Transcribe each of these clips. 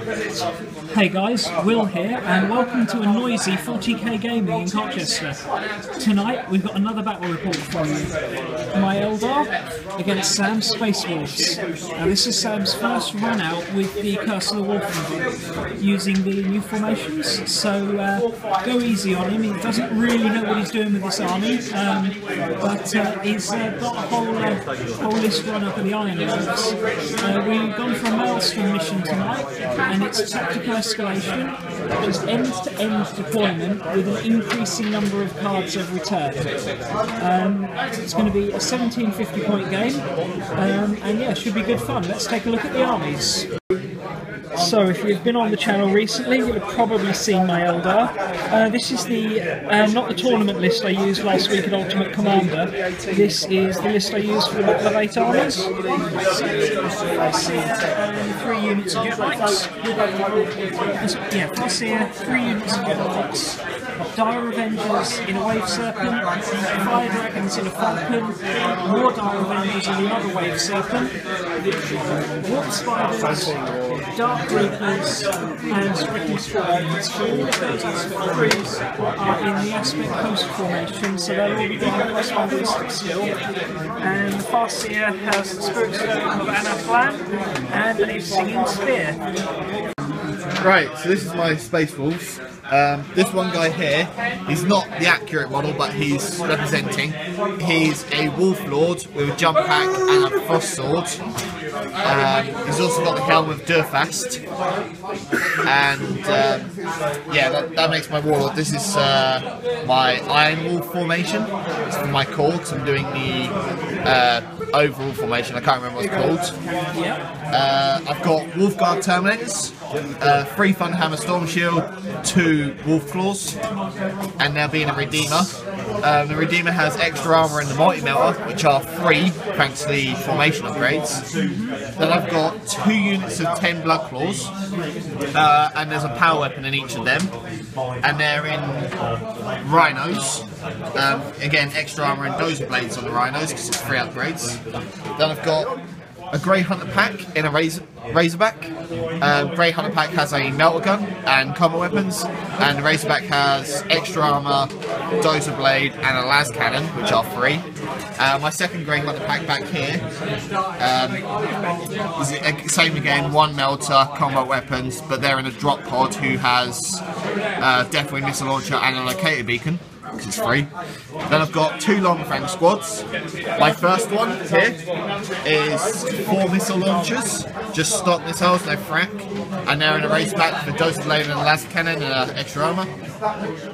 Hey guys, Will here, and welcome to a noisy 40k gaming in Colchester. Tonight we've got another battle report for you. My Eldar against Sam's Space Wolves. Now this is Sam's first run out with the Curse of the Wulfen using the new formations, so go easy on him. He doesn't really know what he's doing with this army, but he's got a whole list run up of the Iron Wolves. We've gone for a maelstrom mission tonight, and it's tactical escalation, just end-to-end deployment with an increasing number of cards every turn. It's going to be a 1750 point game, and yeah, should be good fun. Let's take a look at the armies. So, if you've been on the channel recently, you'll have probably seen my Eldar. This is the, not the tournament list I used last week at Ultimate Commander. This is the list I used for the Battle of 8 Armies. So, Farseer, 3 units of Jetbikes. Yeah, Farseer, 3 units of Jetbikes. Dire Avengers in a Wave Serpent, Fire Dragons in a Falcon, more Dire Avengers in another Wave Serpent, Warp Spiders, Dark Reapers, and Stricken Squadrons. All of those aspect crews are in the aspect coast formation, so they'll all be doing plus 1 ballistic skill. And the Farseer has the Spirit Stone of Anaplan and a Singing Spear. Right, so this is my Space Wolves. This one guy here, he's not the accurate model, but he's representing. He's a Wolf Lord with a jump pack and a frost sword. He's also got the helm of Durfast, and yeah, that makes my Warlord. This is my Iron Wolf formation. It's for my core, because I'm doing the overall formation. I can't remember what it's called. I've got Wolfguard Terminators, 3 Thunderhammer Storm Shield, 2 Wolf Claws, and now being a Redeemer. The Redeemer has extra armor and the multi-melter, which are free thanks to the formation upgrades. Then I've got 2 units of 10 Blood Claws, and there's a power weapon in each of them, and they're in Rhinos. Again, extra armor and dozer blades on the Rhinos because it's 3 upgrades. Then I've got a Grey Hunter pack in a Razorback. Grey Hunter pack has a melter gun and combat weapons, and the Razorback has extra armor, dozer blade, and a las cannon, which are free. My second Grey Hunter pack back here is same again, 1 melter, combat weapons, but they're in a drop pod who has definitely missile launcher and a locator beacon, because it's free. Then I've got 2 long fang squads. My first one here is 4 missile launchers, just stock missiles, no frac, and they're in a Razorback with a dozer blade and a las cannon and extra armor.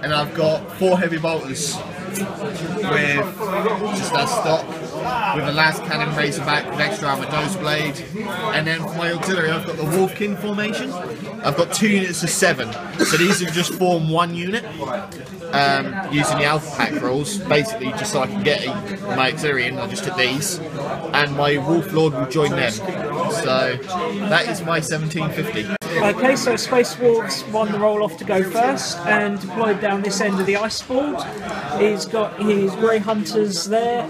And I've got 4 heavy bolters with just as stock, with a las cannon, Razorback with extra armor, dozer blade. And then for my auxiliary, I've got the Wolfkin formation. I've got 2 units of 7, so these are just form 1 unit. Using the Alpha Pack rules, basically just so I can get my auxiliary in, I just took these, and my Wolf Lord will join them. So that is my 1750. Okay, so Space Wolves won the roll off to go first and deployed down this end of the ice board. He's got his Grey Hunters there,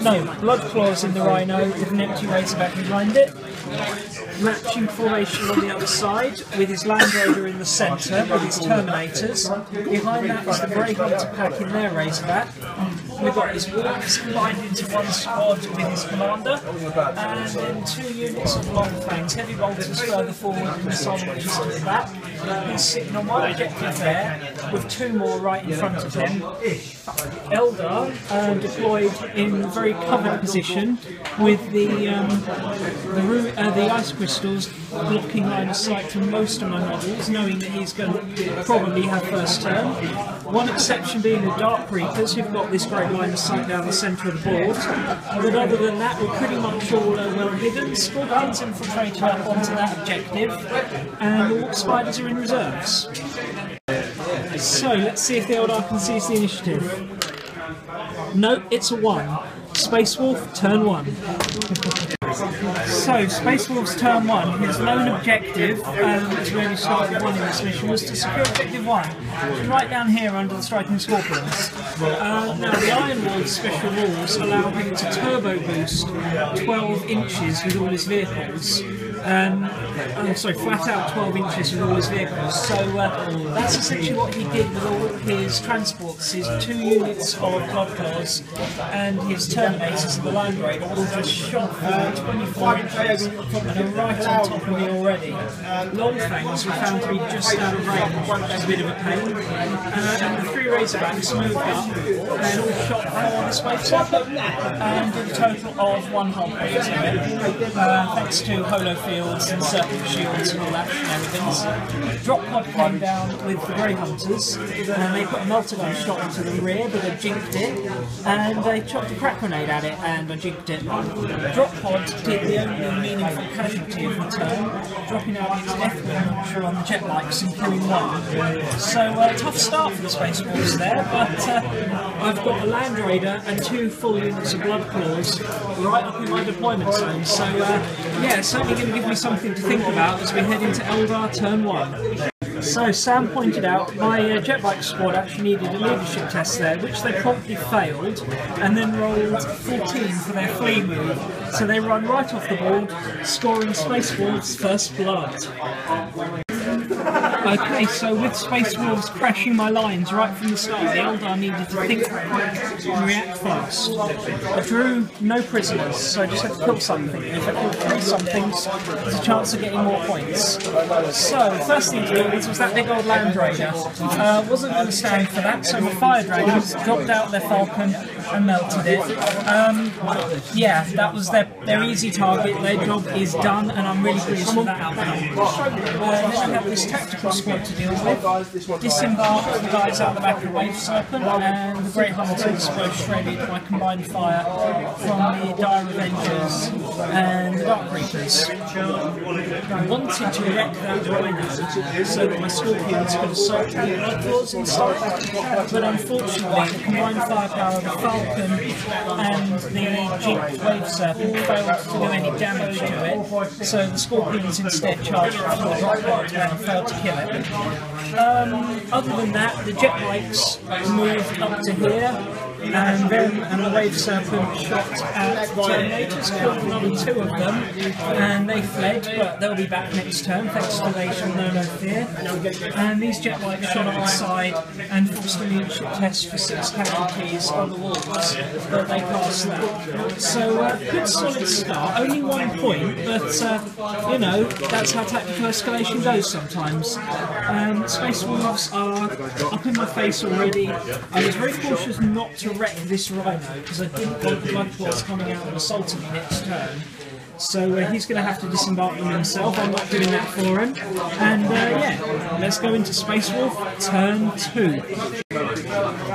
no, Blood Claws in the Rhino with an empty Razorback behind it. Matching formation on the other side with his Land Raider in the centre with his Terminators. Behind that is the Grey Hunter pack in their Razorback. We've got his Wolves combined into 1 squad with his Commander, and then 2 units of long fangs, heavy bolters further forward and missile launchers to the back. He's sitting on 1 objective there with 2 more right in front of him. Eldar deployed in a very covered position with the ice crystals blocking line of sight to most of my models, knowing that he's going to probably have first turn. One exception being the Dark Reapers, who've got this great line of sight down the centre of the board. But other than that, we're pretty much all well hidden. Scorpions infiltrated up onto that objective, and the Warp Spiders are in reserves. So let's see if the Eldar can seize the initiative. No, it's a 1. Space Wolf, turn 1. So, Space Wolf's turn 1, his lone objective, which we only started with 1 in this mission, was to secure objective 1, right down here under the Striking Scorpions. Now, the Iron Wolf's special rules allow him to turbo boost 12 inches with all his vehicles. flat out 12 inches with all his vehicles. So that's essentially what he did with all his transports, his 2 units of Blood Claws and his Terminators of the Land Raider all just shot for 24 inches and are right on top of me already. Long Fangs were found to be just out of range, which is a bit of a pain. And the 3 Razorbacks moved up and all shot for the Space Serpent and did a total of 1 hull per turret, thanks to holo fields and serpent shields and all that shenanigans. Drop pod came down with the Grey Hunters and they put a melter gun shot into the rear, but they jinked it, and they chopped a crack grenade at it and I jinked it. Drop pod did the only meaningful casualty of the turn, dropping out its F-wing launcher on the jet bikes and killing 1. So tough start for the Space Wolves there, but I've got a Land Raider and 2 full units of Blood Claws right up in my deployment zone. So yeah, it's certainly going to give me something to think about as we head into Eldar turn 1. So Sam pointed out my jet bike squad actually needed a leadership test there, which they promptly failed, and then rolled 14 for their flee move. So they run right off the board, scoring Space Wolves' first blood. Okay, so with Space Wolves crashing my lines right from the start, the Eldar needed to think quick and react fast. I drew no prisoners, so I just had to kill something. If I killed 3 somethings, there's a chance of getting more points. So, first thing to do was that big old Land Raider. Wasn't going to stand for that, so the Fire Dragons dropped out their Falcon and melted it. Yeah, that was their easy target. Their job is done, and I'm really pleased with that outcome. Then I have this tactical squad to deal with. Disembarked the guys out the back of Wave Serpent, and the Grey Hunters were shredded by combined fire from the Dire Avengers and the Dark Reapers. I wanted to wreck that Rhino so that my Scorpions could assault the Blood Claws instead, but unfortunately the combined firepower of the Falcon and the Jinked Wave Serpent failed to do any damage to it, so the Scorpions instead charged up the Drop Pod and failed to kill it. Other than that, the jet bikes moved up to here, and the Wave Serpent shot at the Terminators, killed another 2 of them, and they fled, but they'll be back next turn, thanks to They Shall Know No Fear. And these jet bikes shot outside and forced a leadership test for 6 casualties on the Wolves, but they passed that. So, good solid start, only 1 point, but, you know, that's how tactical escalation goes sometimes. Space Wolves are up in my face already. I was very cautious not to wreck this Rhino because I didn't want the Blood Claws coming out and assaulting me next turn. So he's going to have to disembark them himself. I'm not doing that for him. And yeah, let's go into Space Wolf turn 2.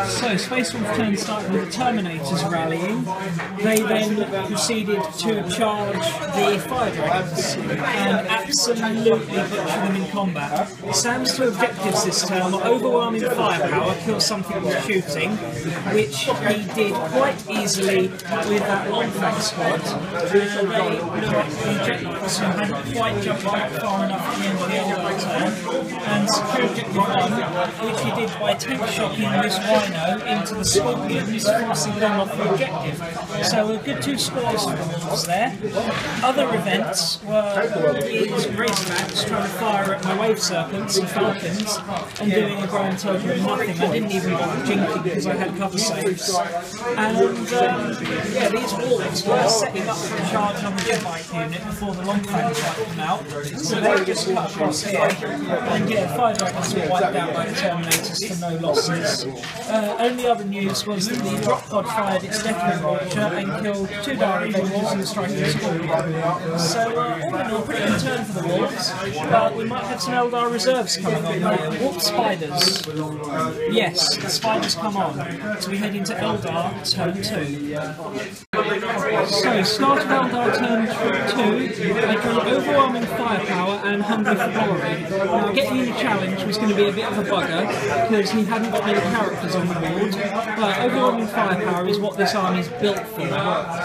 So Space Wolf turn started with the Terminators rallying. They then proceeded to charge the Fire Dragons and absolutely butcher them in combat. Sam's 2 objectives this turn were overwhelming firepower, kill something with shooting, which he did quite easily with that Long Fang squad. They looked at the jet bikes who hadn't quite jumped back far enough at the end of the Eldar turn, and secured objective 1, which he did by tank shocking this Rhino into the Scorpions, forcing them off the objective. So a good 2 scores for the Wolves there. Other events were these Razorbacks trying to fire at my Wave Serpents and Falcons and doing a grand total of nothing. I didn't even bother jinking because I had cover saves. And yeah, these Wolves were setting up for a charge on the jet bike unit before the Long Fangs wiped them out. So they just cut across here, and yeah, 5 Dragons were wiped out by the Terminators for no losses. Only other news was that the Drop Pod fired its Deathwing launcher and killed 2 Dire Avengers and striking Scorpion. So all in all, pretty good turn for the Wolves, but we might have some Eldar reserves coming on there. Wolf Spiders. Yes, the Spiders come on. So we head into Eldar turn 2. So, start of Eldar turn 2, I drew overwhelming firepower and hungry for glory. Now, getting in the challenge was going to be a bit of a bugger because he hadn't got many characters on the board, but overwhelming firepower is what this army is built for.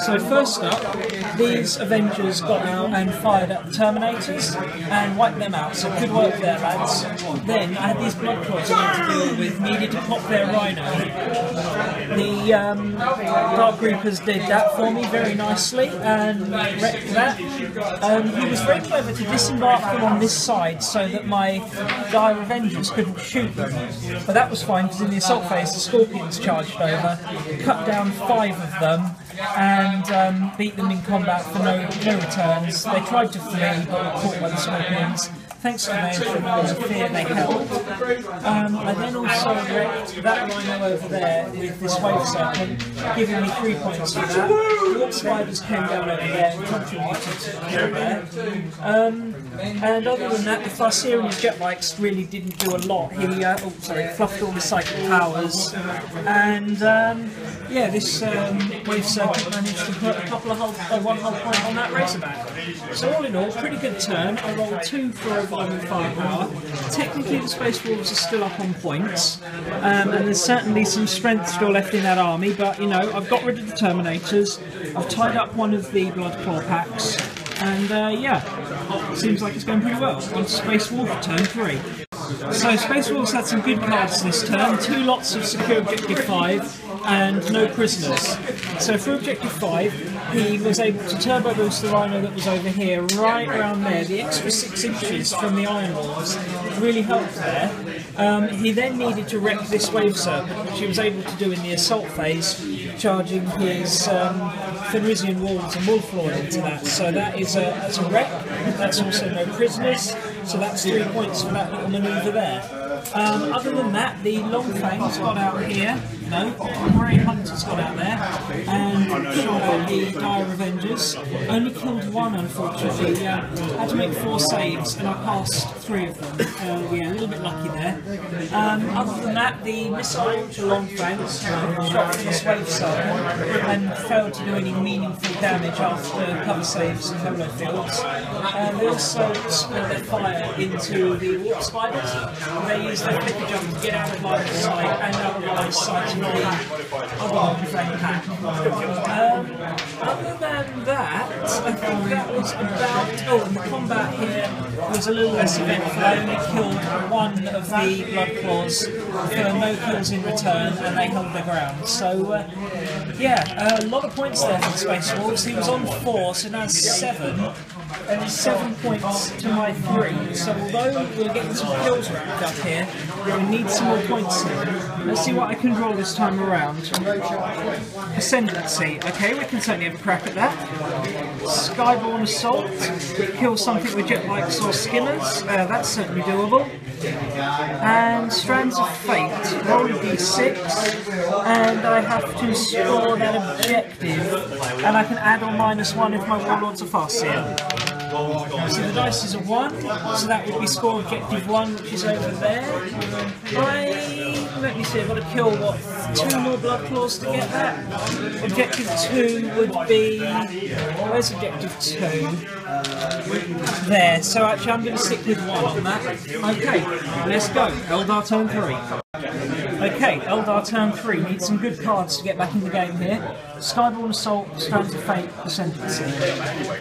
So, first up, these Avengers got out and fired at the Terminators and wiped them out, so good work there, lads. Then I had these Blood Claws I need to deal with, needed to pop their Rhino. The Dark Reapers did that for me very nicely and wrecked that. He was very clever to disembark them on this side so that my dire Avengers couldn't shoot them. But that was fine because in the assault phase the Scorpions charged over, cut down 5 of them, and beat them in combat for no returns. They tried to flee but were caught by the Scorpions. Thanks to maelstrom, I was a fear they held. I then also wrecked that rhino over there with this wave serpent, giving me 3 points for that. The Orc spiders came down over there and contributed to the kill there. And other than that, the Farseer and his jet bikes really didn't do a lot. He fluffed all the cycle powers, and yeah, this wave serpent managed to put one hull point on that Razorback. So all in all, pretty good turn. I rolled 2 for overwhelming firepower. Technically the Space Wolves are still up on points, and there's certainly some strength still left in that army, but you know, I've got rid of the Terminators, I've tied up one of the Blood Claw packs, and yeah, seems like it's going pretty well. On to Space Wolf turn 3. So Space Wolves had some good cards this turn, 2 lots of secure objective 5 and no prisoners. So for objective 5 he was able to turbo boost the Rhino that was over here, right around there. The extra 6 inches from the Iron Wolves really helped there. He then needed to wreck this Wave Serpent, which he was able to do in the assault phase, charging his Fenrisian Wolves and Wolf Lord into that. So that's a wreck, that's also no prisoners, so that's 3 points for that little manoeuvre there. Other than that, the Long Fangs got out here, Grey Hunters got out there, and shot out the Dire Avengers. Only killed 1 unfortunately, had to make 4 saves, and I passed 3 of them. Yeah, a little bit lucky there. Other than that, the missile Long Fangs shot from this Wave Serpent and failed to do any meaningful damage after cover saves and holo fields. They also split their fire into the Warp Spiders. They used their flicker jump to get out of line of sight and out of line of sight of the other Long Fang pack. Other than that, I think that was about... Oh, and the combat here was a little less eventful. I only killed 1 of the Blood Claws for no kills in return, and they held their ground. So, yeah, a lot of points there for the Space Wolves. He was on 4, so now 7. And it's 7 points to my 3, so although we're getting some kills wrapped up here, we need some more points here. Let's see what I can draw this time around. Ascendancy. Okay, we can certainly have a crack at that. Skyborn Assault. It kills something with jet bikes or skinners. That's certainly doable. And Strands of Fate. Roll a d6, and I have to score that objective, and I can add on -1 if my Warlords are Farseer. So the dice is a 1, so that would be score objective 1, which is over there. Let me see, I've got to kill, what, 2 more Blood Claws to get that? Objective 2 would be... Where's objective 2? There, so actually I'm going to stick with 1 on that. Okay, let's go. Eldar turn 3. Okay, Eldar turn 3. Need some good cards to get back in the game here. Skyborn Assault, Strands of Fate, Ascendancy.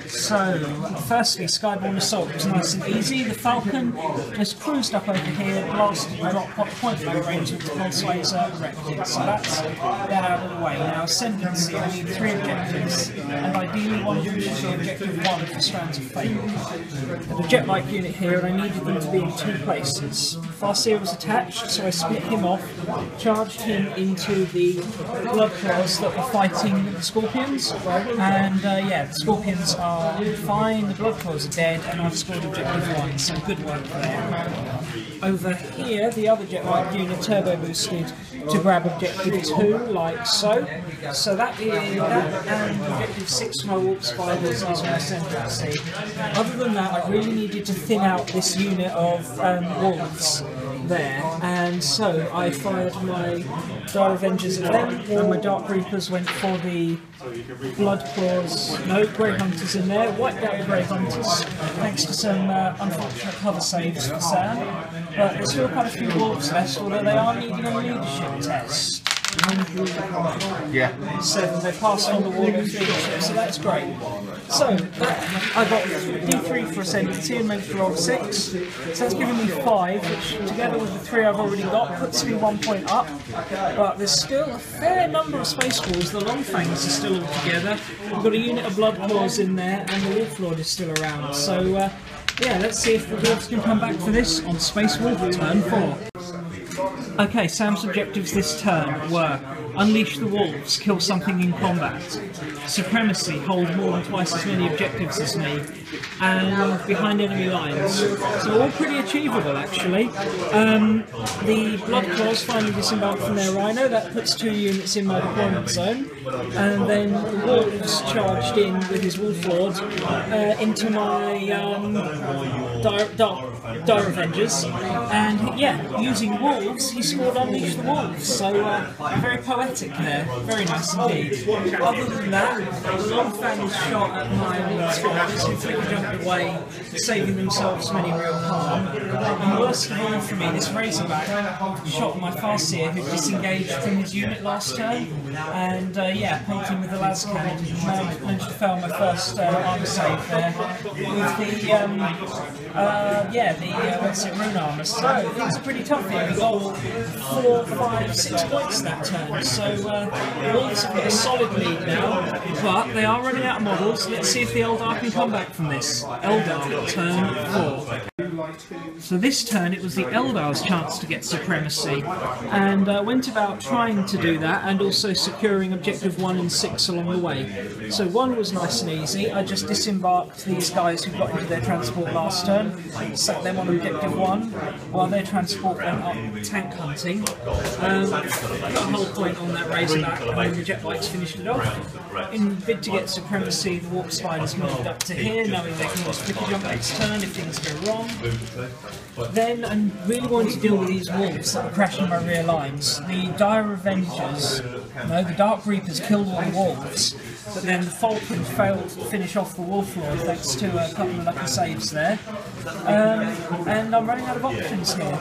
So, firstly, Skyborn Assault was nice and easy. The Falcon just cruised up over here, blasted the drop point blank range with the pulse laser, wrecked it. So that's that out of the way. Now, Ascendancy, I need 3 objectives, and ideally 1 of which is the objective 1 for Strands of Fate. And a jet-like unit here, and I needed them to be in 2 places. Farseer was attached, so I split him off, charged him into the Blood Claws that were fighting the Scorpions, and yeah, the Scorpions are fine, the Blood Claws are dead, and I've scored objective 1, so good work there. Over here, the other jet-like unit turbo boosted to grab objective 2, like so. So that is that, and objective 6 for my Warp Spiders is my Ascendancy. Other than that, I really needed to thin out this unit of Wolves there, and so I fired my Dire Avengers at them, and my Dark Reapers went for the Blood Claws, no, Grey Hunters in there, wiped out the Grey Hunters, thanks to some unfortunate cover saves for Sam, but there's still quite a few Wolves left, although they are needing a leadership test. Yeah. 7, they passed on the wall of leadership, so that's great. So I got D3 for Ascendancy and managed to roll 6. So that's given me 5, which together with the 3 I've already got puts me 1 point up. But there's still a fair number of Space Wolves. The Long Fangs are still all together. We've got a unit of Blood Claws in there, and the Wolf Lord is still around. So yeah, let's see if the Wolves can come back for this on Space Wolf turn 4. Okay, Sam's objectives this turn were Unleash the Wolves, kill something in combat, Supremacy, hold more than twice as many objectives as me, and behind enemy lines. So all pretty achievable actually. The Blood Claws finally disembarked from their Rhino, that puts 2 units in my deployment zone, and then the Wolves charged in with his Wolf Lord into my Dire Avengers, and yeah, using Wolves he scored Unleash the Wolves, so very poetic there, very nice indeed. Other than that, the Long Fangs shot at my Wolves forces who flicker jumped away, saving themselves many real harm. And worst of all for me, this Razorback shot my Farseer who disengaged from his unit last turn, and yeah, poked him with the las cannon, managed to fail my first armor save there with the rune armor. So things are pretty tough here. We got 4, 5, 6 points that turn. So the Wolves have got a solid lead now, but they are running out of models. Let's see if the Eldar can come back from this. Eldar, turn 4. So this turn it was the Eldar's chance to get Supremacy, and went about trying to do that and also securing objective 1 and 6 along the way. So 1 was nice and easy. I just disembarked these guys who got into their transport last turn, sat them on objective 1 while their transport went up tank hunting. Got a whole point on that Razorback, and then the jet bikes finished it off. In the bid to get Supremacy, the Warp Spiders moved up to here, knowing they can always flicker jump next turn if things go wrong. Then I really wanted to deal with these Wolves that were crashing my rear lines. The Dire Avengers, no, the Dark Reapers killed all the Wolves, but then the Falcon failed to finish off the Wolf Lord thanks to a couple of lucky saves there. And I'm running out of options here.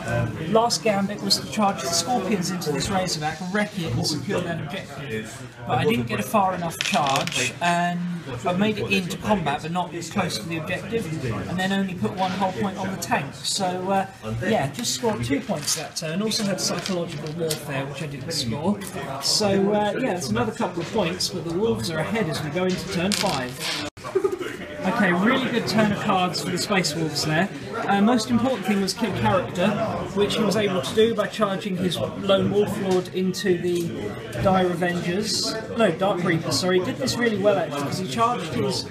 Last gambit was to charge the Scorpions into this Razorback, wreck it and secure that objective. But I didn't get a far enough charge, and I made it into combat but not close to the objective, and then only put 1 whole point on the tank. So yeah, just scored 2 points that turn. Also had psychological warfare, which I didn't score. So yeah, it's another couple of points, but the Wolves are ahead as we go into turn 5. Okay, really good turn of cards for the Space Wolves there. Most important thing was kill character, which he was able to do by charging his lone Wolf Lord into the Dire Avengers. No, Dark Reapers, sorry. He did this really well actually, because he charged his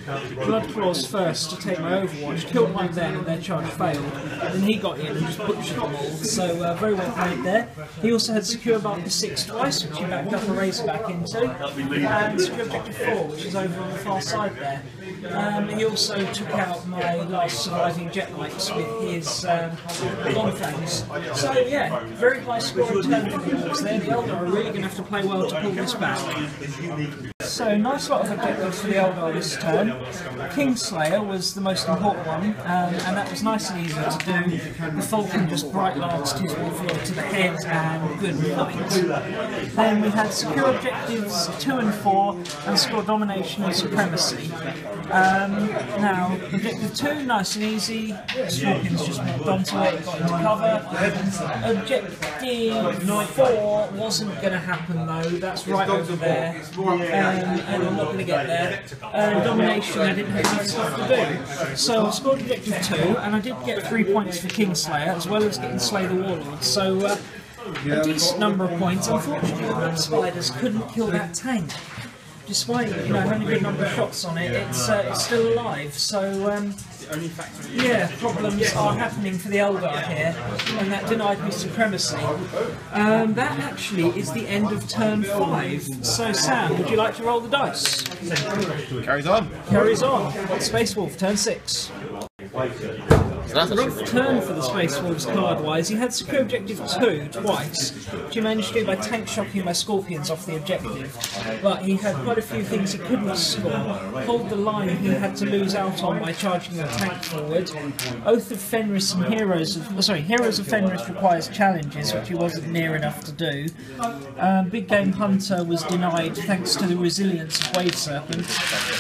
Blood Claws first to take my Overwatch, killed one then, and their charge failed. Then he got in and just butchered them all, so very well played there. He also had Secure Marker 6 twice, which he backed up a Razorback into, and Secure Objective 4, which is over on the far side there. He also took out my last surviving jet bikes with his Long Fangs. So yeah, very high scoring turn for the Wolves there. The Eldar are really going to have to play well to pull this back. So nice lot of objectives for the Eldar this turn. Kingslayer was the most important one, and that was nice and easy to do. The Falcon just bright lanced his Wolf Lord to the head, and good night. Then we had secure objectives 2 and 4, and score domination and supremacy. Now, objective 2, nice and easy. Scorpions just walked onto it, got into cover. Objective 4 wasn't going to happen though, that's right over there. And I'm not going to get there. Domination, I didn't have enough stuff to do. So I scored objective 2, and I did get 3 points for Kingslayer, as well as getting Slay the Warlord. So a decent number of points. Unfortunately, the Warp Spiders couldn't kill that tank. Despite having a good number of shots on it, it's still alive. So yeah, problems are happening for the Eldar here, and that denied me supremacy. That actually is the end of turn 5. So Sam, would you like to roll the dice? Carries on. Carries on. Space Wolf, turn 6. So that's actually rough turn for the Space Wolves card-wise. He had Secure Objective 2 twice, which he managed to do by tank shocking my Scorpions off the objective. But he had quite a few things he couldn't score. Hold the line he had to lose out on by charging the tank forward. Oath of Fenris and Heroes of Fenris requires challenges, which he wasn't near enough to do. Big Game Hunter was denied thanks to the resilience of Wave Serpent.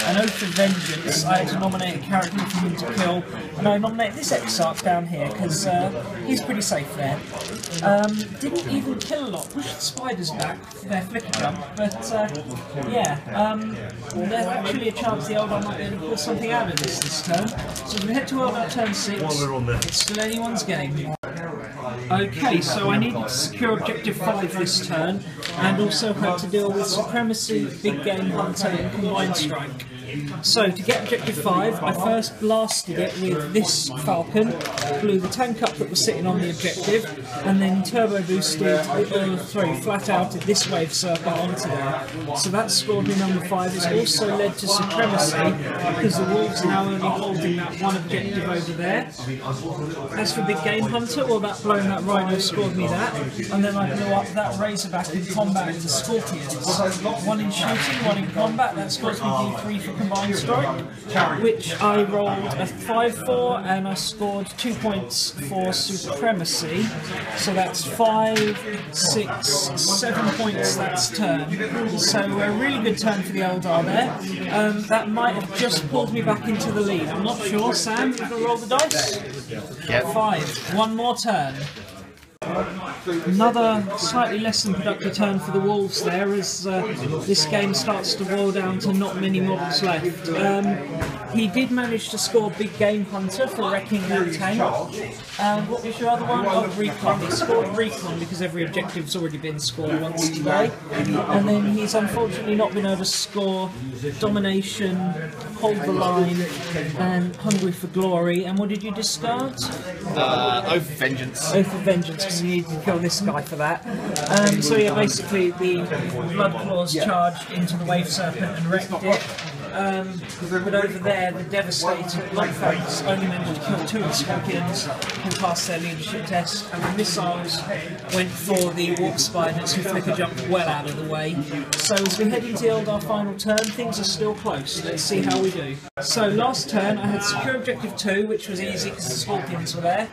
An Oath of Vengeance, I had to nominate a character for him to kill, and I nominated this Exarch down here because he's pretty safe there. Didn't even kill a lot, pushed the spiders back for their flicker jump, but there's actually a chance the Eldar might be able to pull something out of this turn. So we head to Eldar turn 6, it's still anyone's game. Okay, so I needed to secure Objective 5 this turn, and also had to deal with Supremacy, Big Game Hunter, and Combined Strike. So, to get Objective 5, I first blasted it with this Falcon, blew the tank up that was sitting on the objective, and then turbo boosted, flat outed this Wave Serpent onto there. So that scored me number 5. It's also led to Supremacy, because the Wolves are now only holding that one objective over there. As for Big Game Hunter, well, that blowing that Rhino scored me that, and then I blew up that Razorback in combat with the Scorpions. One in shooting, one in combat, that scores me D3 for Combined Strike, which I rolled a 5-4 and I scored 2 points for Supremacy, so that's 5, 6, 7 points that's turn. So a really good turn for the Eldar there. That might have just pulled me back into the lead. I'm not sure. Sam, you can roll the dice? Yep. 5. One more turn. Another slightly less than productive turn for the Wolves there, as this game starts to boil down to not many models left. He did manage to score Big Game Hunter for wrecking that tank. What was your other one? Oh, Recon. He scored Recon because every objective's already been scored once today. And then he's unfortunately not been able to score Domination, Hold the Line, and Hungry for Glory. And what did you discard? Oath of Vengeance. Oath of Vengeance, because you needed to kill this guy for that. So yeah, basically the Blood Claws charged into the Wave Serpent and wrecked it. But over there, the Devastator Bloodfangs only managed to kill 2 of the Scorpions who passed their leadership test, and the missiles went for the Warp Spiders who flicker jumped well out of the way. So as we head into the Eldar final turn, things are still close. Let's see how we do. So last turn I had Secure Objective 2, which was easy because the Scorpions were there.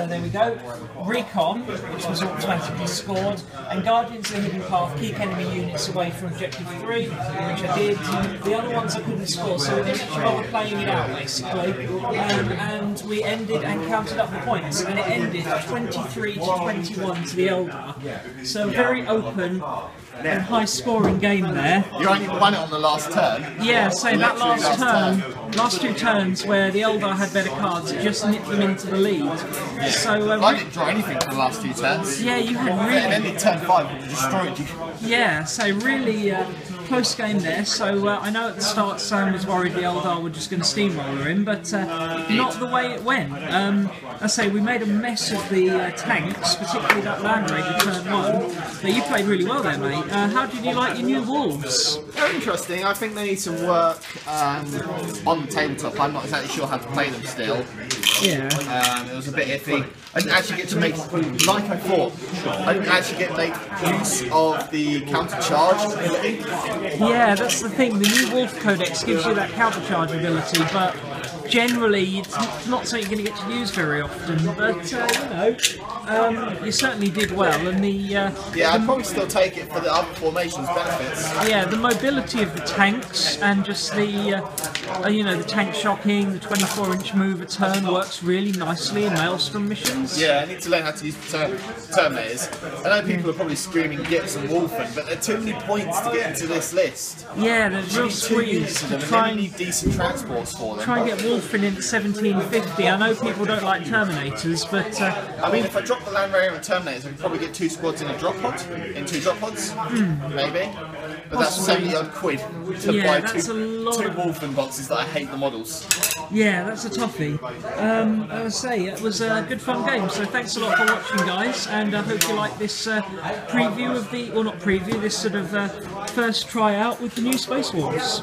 There we go. Recon, which was automatically scored, and Guardians of the Hidden Path, keep enemy units away from Objective 3, which I did. The other ones I couldn't score, so we didn't actually bother playing it out basically. And we ended and counted up the points, and it ended 23 to 21 to the Eldar. So very open and high scoring game there. You only won it on the last turn. Yeah, so that last turn, last 2 turns where the Eldar had better cards, it just nipped them into the lead. Yeah. So I didn't draw anything for the last 2 turns. Yeah, you had really. And then in turn 5 it destroyed you. Yeah, so really close game there. So I know at the start Sam was worried the Eldar were just going to steamroller him, but not the way it went. I say we made a mess of the tanks, particularly that Land Raider turn 1. But you played really well there, mate. How did you like your new Wolves? They're interesting. I think they need some work on the tabletop. I'm not exactly sure how to play them still. Yeah. It was a bit iffy. I didn't actually get to make, like I thought, I didn't actually get to make use of the counter-charge ability. Yeah, that's the thing. The new Wolf Codex gives you that counter-charge ability, but generally it's not something you're going to get to use very often. But, you certainly did well. And yeah, I'd probably still take it for the other formations benefits. Yeah, the mobility of the tanks and just the, the tank shocking, the 24-inch move a turn works really nicely in Maelstrom missions. Yeah, I need to learn how to use Terminators. I know people are probably screaming Gips and Wulfen, but there are too many points to get into this list. Yeah, there's real squeeze to try and need decent transports for them. Try and get Wulfen in at 1750. I know people don't like Terminators, but I mean, if I drop the Land Raider and Terminators, I could probably get 2 squads in a drop pod, in 2 drop pods, maybe. But that's 70 odd quid to buy 2 Wulfen boxes that I hate the models. Yeah, that's a toughie. I would say it was a good fun game, so thanks a lot for watching, guys, and I hope you like this preview of the, or not preview, this sort of first tryout with the new Space Wolves.